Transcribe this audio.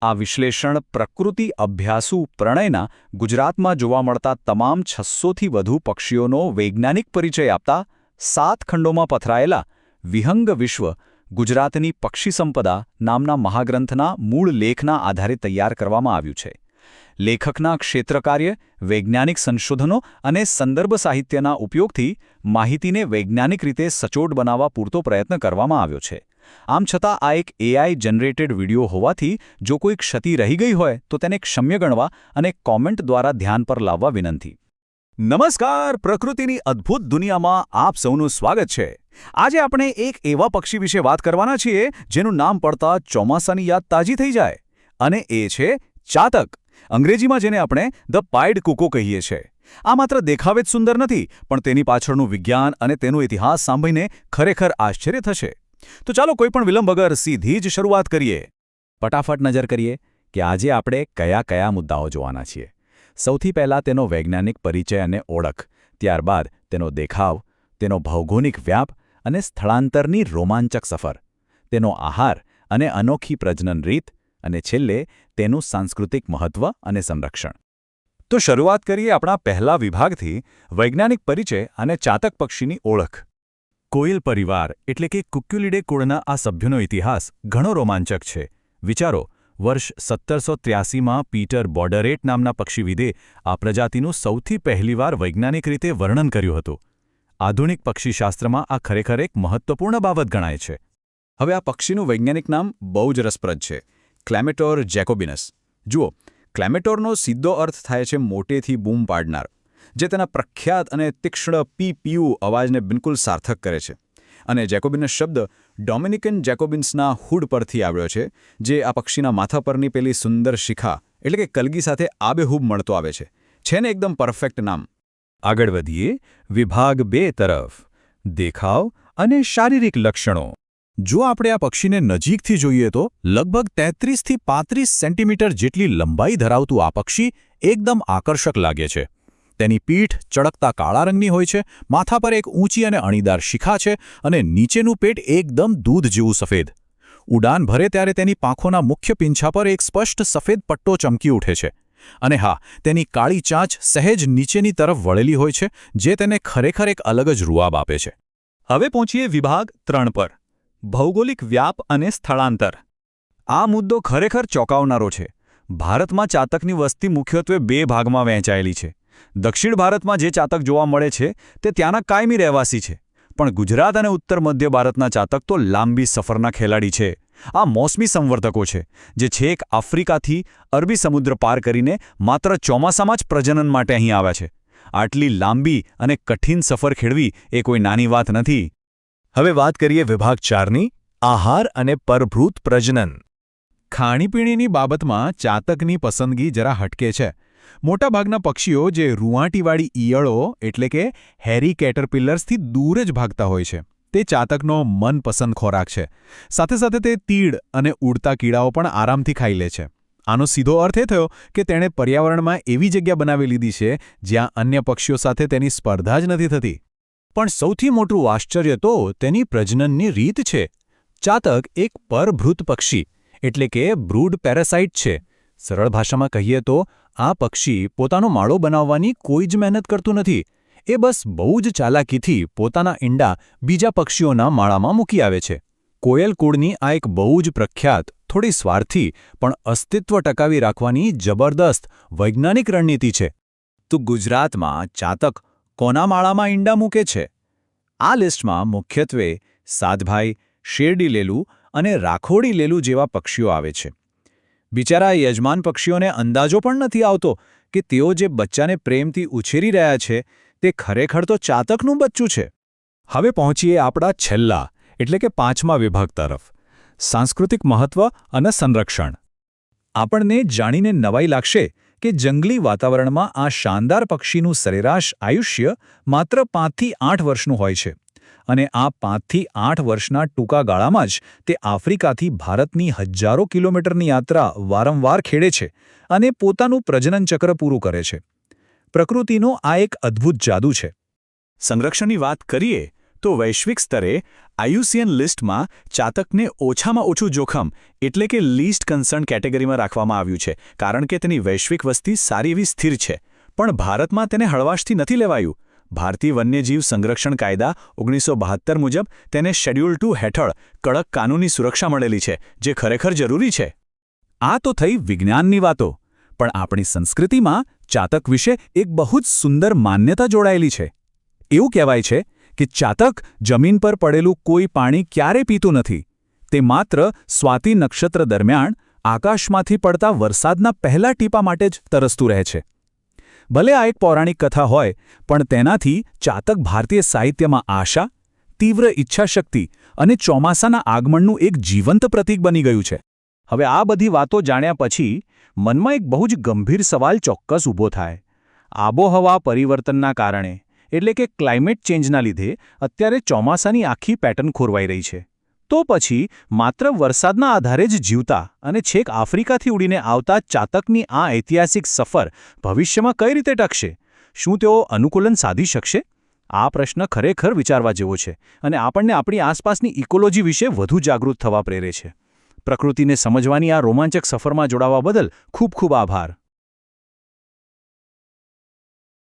આ વિશ્લેષણ પ્રકૃતિ અભ્યાસુ પ્રણયના ગુજરાતમાં જોવા મળતા તમામ 600થી વધુ પક્ષીઓનો વૈજ્ઞાનિક પરિચય આપતા 7 ખંડોમાં પથરાયેલા વિહંગ વિશ્વ ગુજરાતની પક્ષી સંપદા નામના મહાગ્રંથના મૂળ લેખના આધારે તૈયાર કરવામાં આવ્યું છે. લેખકના ક્ષેત્રકાર્ય, વૈજ્ઞાનિક સંશોધનો અને સંદર્ભ સાહિત્યના ઉપયોગથી માહિતીને વૈજ્ઞાનિક રીતે સચોટ બનાવવા પૂરતો પ્રયત્ન કરવામાં આવ્યો છે. આમ છતાં આ એક AI જનરેટેડ વિડિયો હોવાથી જો કોઈ ક્ષતિ રહી ગઈ હોય તો તેને ક્ષમ્ય ગણવા અને કોમેન્ટ દ્વારા ધ્યાન પર લાવવા વિનંતી. નમસ્કાર, પ્રકૃતિની અદ્ભુત દુનિયામાં આપ સૌનું સ્વાગત છે. આજે આપણે એક એવા પક્ષી વિશે વાત કરવાના છીએ જેનું નામ પડતા ચોમાસાની યાદ તાજી થઈ જાય, અને એ છે ચાતક. અંગ્રેજીમાં જેને આપણે ધ પાઇડ કુકો કહીએ છીએ. આ માત્ર દેખાવે જ સુંદર નથી, પણ તેની પાછળનું વિજ્ઞાન અને તેનો ઇતિહાસ સાંભળીને ખરેખર આશ્ચર્ય થશે. તો ચાલો કોઈ પણ વિલંબ વગર સીધી જ શરૂઆત કરીએ. ફટાફટ નજર કરીએ કે આજે આપણે કયા કયા મુદ્દાઓ જોવાના છીએ. સૌથી પહેલાં તેનો વૈજ્ઞાનિક પરિચય અને ઓળખ, ત્યારબાદ તેનો દેખાવ, તેનો ભૌગોલિક વ્યાપ અને સ્થળાંતરની રોમાંચક સફર, તેનો આહાર અને અનોખી પ્રજનન રીત, અને છેલ્લે તેનું સાંસ્કૃતિક મહત્વ અને સંરક્ષણ. તો શરૂઆત કરીએ આપણા પહેલા વિભાગથી, વૈજ્ઞાનિક પરિચય અને ચાતક પક્ષીની ઓળખ. કોયલ પરિવાર એટલે કે કુક્યુલિડે કુળના આ સભ્યનો ઇતિહાસ ઘણો રોમાંચક છે. વિચારો, વર્ષ 1783માં પીટર બોર્ડરેટ નામના પક્ષીવિદે આ પ્રજાતિનું સૌથી પહેલીવાર વૈજ્ઞાનિક રીતે વર્ણન કર્યું હતું. આધુનિક પક્ષીશાસ્ત્રમાં આ ખરેખર એક મહત્વપૂર્ણ બાબત ગણાય છે. હવે આ પક્ષીનું વૈજ્ઞાનિક નામ બહુ જ રસપ્રદ છે, ક્લેમેટોર જેકોબિનસ. જુઓ, ક્લેમેટોરનો સીધો અર્થ થાય છે મોટેથી બૂમ પાડનાર, જે તેના પ્રખ્યાત અને તીક્ષ્ણ પીપીયુ અવાજને બિલકુલ સાર્થક કરે છે. અને જેકોબિનસ શબ્દ ડોમિનિકન જેકોબિન્સના હુડ પરથી આવ્યો છે, જે આ પક્ષીના માથા પરની પેલી સુંદર શિખા એટલે કે કલગી સાથે આબેહૂબ મળતો આવે છે. છે ને એકદમ પરફેક્ટ નામ. આગળ વધીએ વિભાગ 2 તરફ, દેખાવ અને શારીરિક લક્ષણો. જો આપણે આ પક્ષીને નજીકથી જોઈએ તો લગભગ 33થી 35 સેન્ટીમીટર જેટલી લંબાઈ ધરાવતું આ પક્ષી એકદમ આકર્ષક લાગે છે. તેની પીઠ ચળકતા કાળા રંગની હોય છે, માથા પર એક ઊંચી અને અણીદાર શિખા છે અને નીચેનું પેટ એકદમ દૂધ જેવું સફેદ. ઉડાન ભરે ત્યારે તેની પાંખોના મુખ્ય પીંછા પર એક સ્પષ્ટ સફેદ પટ્ટો ચમકી ઉઠે છે. અને હા, તેની કાળી ચાંચ સહેજ નીચેની તરફ વળેલી હોય છે, જે તેને ખરેખર એક અલગ જ રૂઆબ આપે છે. હવે પહોંચીએ વિભાગ 3 પર, ભૌગોલિક વ્યાપ અને સ્થળાંતર. આ મુદ્દો ખરેખર ચોંકાવનારો છે. ભારતમાં ચાતકની વસ્તી મુખ્યત્વે 2 ભાગમાં વહેંચાયેલી છે. દક્ષિણ ભારતમાં જે ચાતક જોવા મળે છે તે ત્યાંના કાયમી રહેવાસી છે, પણ ગુજરાત અને ઉત્તર મધ્ય ભારતના ચાતક તો લાંબી સફરના ખેલાડી છે. આ મોસમી સંવર્ધકો છે, જે છેક આફ્રિકાથી અરબી સમુદ્ર પાર કરીને માત્ર ચોમાસામાં જ પ્રજનન માટે અહીં આવ્યા છે. આટલી લાંબી અને કઠિન સફર ખેડવી એ કોઈ નાની વાત નથી. હવે વાત કરીએ વિભાગ 4ની, આહાર અને પરભૃત પ્રજનન. ખાણીપીણીની બાબતમાં ચાતકની પસંદગી જરા હટકે છે. મોટાભાગના પક્ષીઓ જે રૂંવાટીવાળી ઈયળો એટલે કે હેરી કેટરપિલર્સથી દૂર જ ભાગતા હોય છે, તે ચાતકનો મનપસંદ ખોરાક છે. સાથે સાથે તે તીડ અને ઉડતા કીડાઓ પણ આરામથી ખાઈ લે છે. આનો સીધો અર્થ એ થયો કે તેણે પર્યાવરણમાં એવી જગ્યા બનાવી લીધી છે જ્યાં અન્ય પક્ષીઓ સાથે તેની સ્પર્ધા જ નથી થતી. પણ સૌથી મોટું આશ્ચર્ય તો તેની પ્રજનનની રીત છે. ચાતક એક પરભૃત પક્ષી એટલે કે બ્રૂડ પેરાસાઇટ છે. સરળ ભાષામાં કહીએ તો આ પક્ષી પોતાનો માળો બનાવવાની કોઈ જ મહેનત કરતું નથી. એ બસ બહુ જ ચાલાકીથી પોતાના ઈંડા બીજા પક્ષીઓના માળામાં મૂકી આવે છે. કોયલ કુળની આ એક બહુ જ પ્રખ્યાત, થોડી સ્વાર્થી પણ અસ્તિત્વ ટકાવી રાખવાની જબરદસ્ત વૈજ્ઞાનિક રણનીતિ છે. તો ગુજરાતમાં ચાતક કોના માળામાં ઈંડા મૂકે છે? આ લિસ્ટમાં મુખ્યત્વે સાતભાઈ, શેરડી લેલું અને રાખોડી લેલું જેવા પક્ષીઓ આવે છે. બિચારા યજમાન પક્ષીઓને અંદાજો પણ નથી આવતો કે તેઓ જે બચ્ચાને પ્રેમથી ઉછેરી રહ્યા છે તે ખરેખર તો ચાતકનું બચ્ચું છે. હવે પહોંચીએ આપણા છેલ્લા એટલે કે 5મા વિભાગ તરફ, સાંસ્કૃતિક મહત્વ અને સંરક્ષણ. આપણને જાણીને નવાઈ લાગશે કે જંગલી વાતાવરણમાં આ શાનદાર પક્ષીનું સરેરાશ આયુષ્ય માત્ર 5થી 8 વર્ષનું હોય છે. અને આ 5થી 8 વર્ષના ટૂંકા ગાળામાં જ તે આફ્રિકાથી ભારતની હજારો કિલોમીટરની યાત્રા વારંવાર ખેડે છે અને પોતાનું પ્રજનન ચક્ર પૂરું કરે છે. પ્રકૃતિનો આ એક અદ્ભુત જાદુ છે. સંરક્ષણની વાત કરીએ તો વૈશ્વિક સ્તરે આઈયુસીએન લિસ્ટમાં ચાતકને ઓછામાં ઓછું જોખમ એટલે કે લીસ્ટ કન્સર્ન કેટેગરીમાં રાખવામાં આવ્યું છે, કારણ કે તેની વૈશ્વિક વસ્તી સારી એવી સ્થિર છે. પણ ભારતમાં તેને હળવાશથી નથી લેવાયું. ભારતીય વન્યજીવ સંરક્ષણ કાયદા 1972 મુજબ તેને શેડ્યુલ 2 હેઠળ કડક કાનૂની સુરક્ષા મળેલી છે, જે ખરેખર જરૂરી છે. આ તો થઈ વિજ્ઞાનની વાતો, પણ આપણી સંસ્કૃતિમાં ચાતક વિશે એક બહુ જ સુંદર માન્યતા જોડાયેલી છે. એવું કહેવાય છે કે ચાતક જમીન પર પડેલું કોઈ પાણી ક્યારે પીતું નથી. તે માત્ર સ્વાતિ નક્ષત્ર દરમિયાન આકાશમાંથી પડતા વરસાદના પહેલા ટીપા માટે જ તરસતું રહે છે. ભલે આ એક પૌરાણિક કથા હોય, પણ તેનાથી ચાતક ભારતીય સાહિત્યમાં આશા, તીવ્ર ઈચ્છાશક્તિ અને ચોમાસાના આગમનનું એક જીવંત પ્રતીક બની ગયું છે. હવે આ બધી વાતો જાણ્યા પછી મનમાં એક બહુ જ ગંભીર સવાલ ચોક્કસ ઊભો થાય. આબોહવા પરિવર્તનના કારણે એટલે કે ક્લાઇમેટ ચેન્જના લીધે અત્યારે ચોમાસાની આખી પેટર્ન ખોરવાઈ રહી છે. તો પછી માત્ર વરસાદના આધારે જ જીવતા અને છેક આફ્રિકાથી ઉડીને આવતા ચાતકની આ ઐતિહાસિક સફર ભવિષ્યમાં કઈ રીતે ટકશે? શું તેઓ અનુકૂલન સાધી શકશે? આ પ્રશ્ન ખરેખર વિચારવા જેવો છે અને આપણને આપણી આસપાસની ઇકોલોજી વિશે વધુ જાગૃત થવા પ્રેરે છે. પ્રકૃતિને સમજવાની આ રોમાંચક સફરમાં જોડાવા બદલ ખૂબ ખૂબ આભાર.